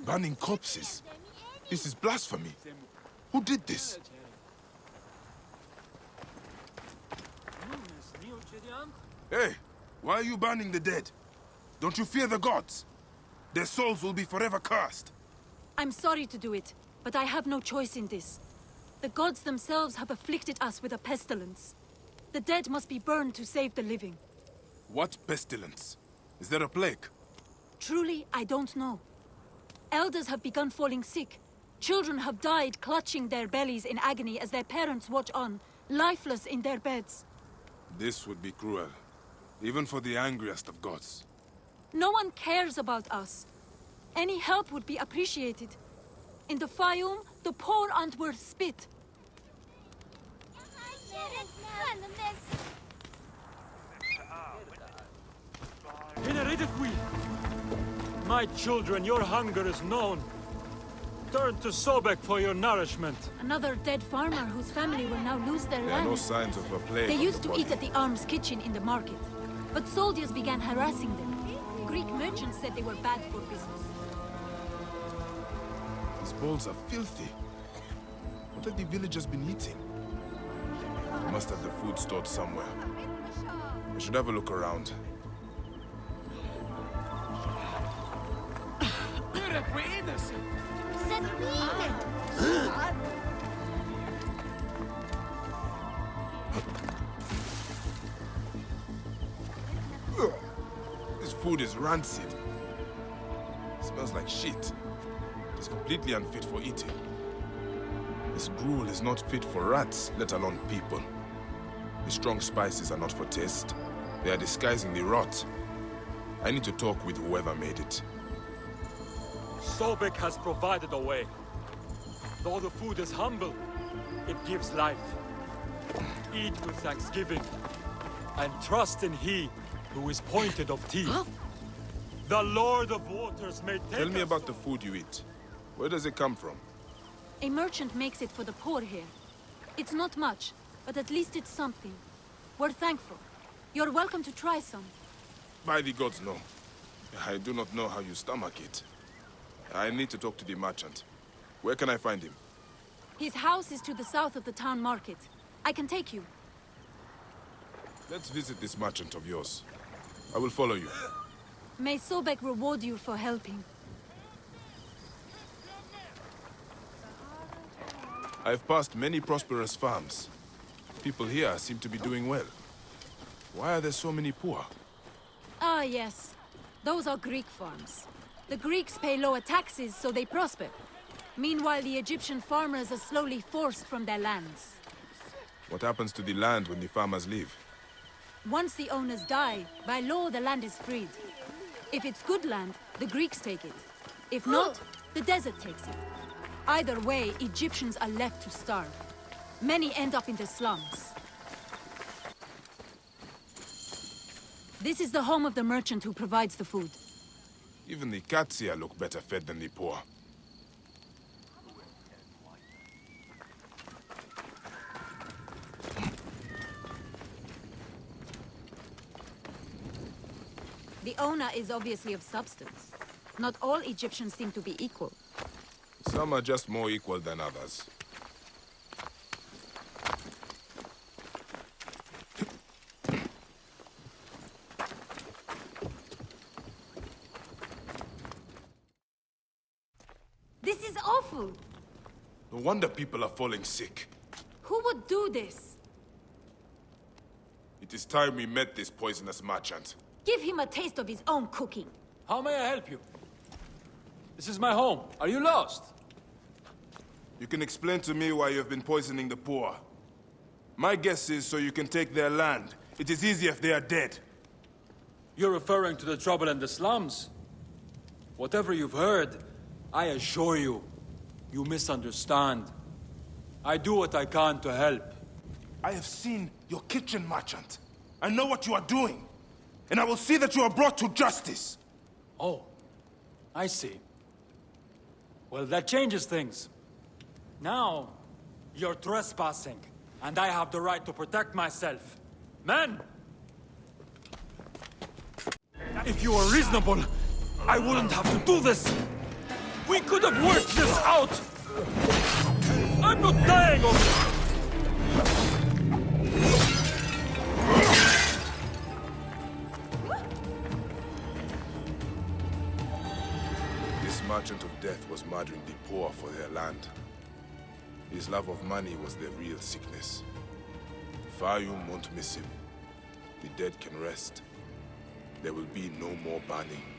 Burning corpses? This is blasphemy. Who did this? Hey, why are you burning the dead? Don't you fear the gods? Their souls will be forever cursed. I'm sorry to do it, but I have no choice in this. The gods themselves have afflicted us with a pestilence. The dead must be burned to save the living. What pestilence? Is there a plague? Truly, I don't know. Elders have begun falling sick. Children have died clutching their bellies in agony as their parents watch on, lifeless in their beds. This would be cruel, even for the angriest of gods. No one cares about us. Any help would be appreciated. In the Fayum, the poor aren't worth spit. My children, your hunger is known. Turn to Sobek for your nourishment. Another dead farmer whose family will now lose their There are land. no signs of a plague. They on used the to body. eat at the arms kitchen in the market. But soldiers began harassing them. Greek merchants said they were bad for business. These bowls are filthy. What have the villagers been eating? They must have the food stored somewhere. I should have a look around. This food is rancid. It smells like shit. It's completely unfit for eating. This gruel is not fit for rats, let alone people. The strong spices are not for taste. They are disguising the rot. I need to talk with whoever made it. Sobek has provided a way. Though the food is humble, it gives life. Eat with thanksgiving, and trust in He who is pointed of teeth. Huh? The Lord of Waters may take Tell me us about the food you eat. Where does it come from? A merchant makes it for the poor here. It's not much, but at least it's something. We're thankful. You're welcome to try some. By the gods, no. I do not know how you stomach it. I need to talk to the merchant. Where can I find him? His house is to the south of the town market. I can take you. Let's visit this merchant of yours. I will follow you. May Sobek reward you for helping. I've passed many prosperous farms. People here seem to be doing well. Why are there so many poor? Ah, yes. Those are Greek farms. The Greeks pay lower taxes, so they prosper. Meanwhile, the Egyptian farmers are slowly forced from their lands. What happens to the land when the farmers leave? Once the owners die, by law the land is freed. If it's good land, the Greeks take it. If not, the desert takes it. Either way, Egyptians are left to starve. Many end up in the slums. This is the home of the merchant who provides the food. Even the cats here look better fed than the poor. The owner is obviously of substance. Not all Egyptians seem to be equal. Some are just more equal than others. This is awful! No wonder people are falling sick. Who would do this? It is time we met this poisonous merchant. Give him a taste of his own cooking. How may I help you? This is my home. Are you lost? You can explain to me why you have been poisoning the poor. My guess is so you can take their land. It is easier if they are dead. You're referring to the trouble in the slums? Whatever you've heard, I assure you, you misunderstand. I do what I can to help. I have seen your kitchen merchant. I know what you are doing. And I will see that you are brought to justice. Oh, I see. Well, that changes things. Now, you're trespassing, and I have the right to protect myself. Men! If you were reasonable, I wouldn't have to do this! We could have worked this out! I'm not dying of it! This merchant of death was murdering the poor for their land. His love of money was their real sickness. Fayum won't miss him. The dead can rest. There will be no more burning.